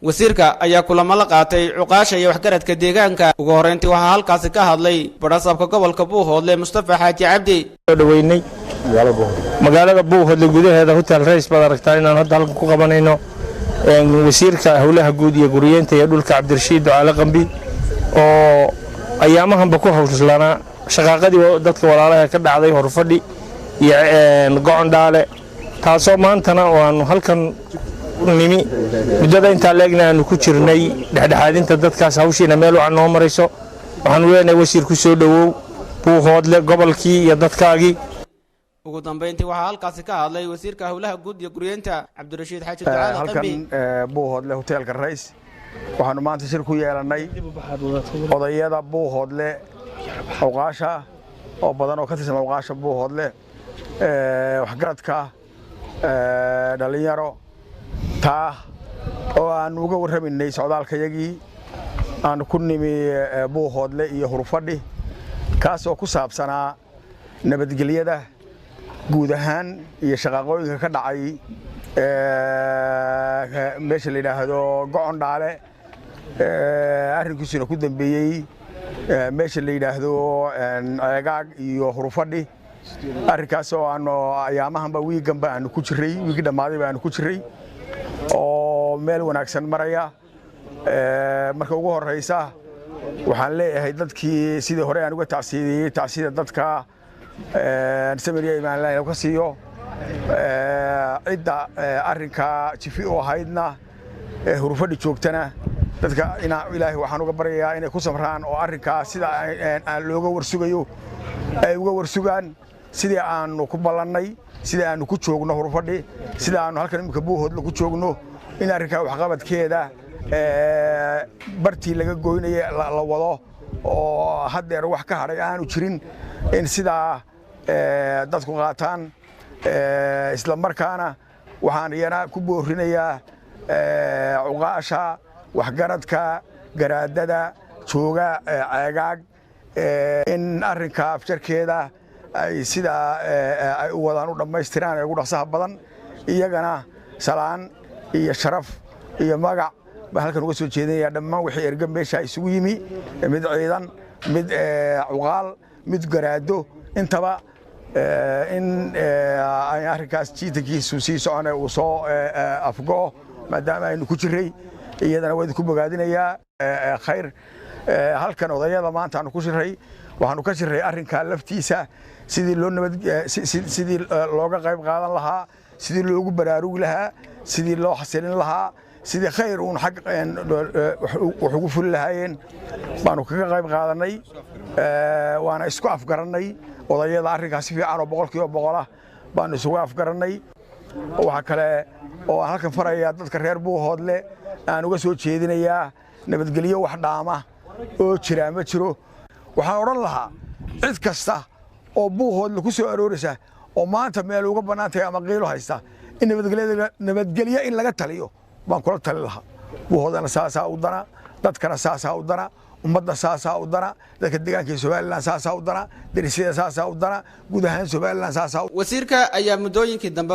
wasiirka ayaa kulamo la qaatay cuqaasha iyo waxgaradka deegaanka ugu horeyntii waxa halkaas ka hadlay badhasabka gobolka Buuhoodle Mustafa Xaaji Cabdi dhaweynay magaalada Buuhoodle gudaheeda hotel Rays baad aragtaa inaan hadda halka ku qabanayno wasiirka hawlaha guud iyo guriyeenta iyo dhulka Cabdirashiid Ducaale Qambi oo ayaamahanba ku hawlsanaana shaqaaqadii dadka walaalaha ka dhacday horfadhi iyo go'on dhaale taasoo maantana waan halkan nimi muddada inta leegnaanu ku jirnay dhexdhexaadinta dadkaas hawshiina meel wacan noo marayso waxaan leenahay wasiir ku soo dhawow Buuhoodle gobolkii iyo dadkaagii ugu dambeyntii waxa halkaas ka hadlay wasiirka hawlaha guud iyo guriyeenta Cabdirashiid Xaaji Ducaale Qambi Buuhoodle hotelka Rays waxaanu maanta shir ku yeelanay odayada Buuhoodle awqaasha oo badan oo ka tirsan awqaasha Buuhoodle waxgaradka dhalinyaro taa oo aan uga warraminay socdaalkayagii aan ku nimi Buuhoodle iyo Hurfadhi kaas oo ku saabsanaa nabadgelyada guud ahaan iyo shaqaqooyinka ka dhacay meesha la yiraahdo go'on dhaale arrinkiisuna ku dambeeyay meesha la yiraahdo ceegaag iyo Hurfadhi arrinkaas oo aan ayaamahanba wiiganba aan ku jiray wiigi dhamaaday baan ku jiray oo meel wanaagsan maraya marka ugu horeysa waxaan leeyahay dadkii sidii hore aan uga tacsiidiyay dadka samiriya imaan ka siiyo cidda arrinka jifi oo haydna Hurfadhi joogtana dadka ilaahay waxaan uga baryayaa inay ku samraan oo arrinka sida aan looga warsugayo ay uga warsugaan sidii aanu ku ballanay sidii aanu ku joogno Hurfadhi sidii aanu halkan imika Buuhoodle ku joogno in arrinka wax qabadkeeda bartii laga gooynay la wado oo hadeer wax ka haray aanu jirin in sida dadku qaataan isla markaana waxaan iyana ku boorinayaa cuqaasha waxgaradka garaadada jooga ceegaag in arrinka afjarkeeda ay sida ay u wadaan u dhameystiraan ugu dhaqsaha badan iyagana salaan iyo sharaf iyo magac halkan uga soo jeedinaya dhammaan wixii erga meesha isugu yimi mid ciidan mid cuqaal mid garaado intaba in ay arrinkaas jiitankiisu sii socon uu soo afgo maadaama aynu ku jiray iyadana waa ku bogaadinayaa khayr halkan odayada maanta aanu ku jiray waxaanu ka jiray arrinka laftiisa sidii looga qayb qaadan lahaa sidii loogu baraarugi lahaa sidii loo xasilin lahaa sidii khayr uun xaq wax ugu fuli lahaayeen baanu kaga qayb qaadanay waana isku afgarannay odayada arrinkaas si fiican oo boqolkiiba boqol ah baanu isugu afgarannay waxa kale oo halkan faraya dadka reer Buuhoodle aan uga soo jeedinayaa nabadgelyo wax dhaama oo jira ma jiro waxaan oran lahaa cid kasta oo Buuhoodle ku soo arooraysa oo maanta meel uga banaantay ama qiilo haysta in nabadgelyo in laga taliyo baan kula tali lahaa Buuhoodana saasa u dana dadkana saasa u dana ummadda saasa u dana dadka deegaanka Soomaaliland saasa u dana derisida saasa u dana guud ahaan Soomaaliland saasa wasiirka ayaa muddooyinkii dambe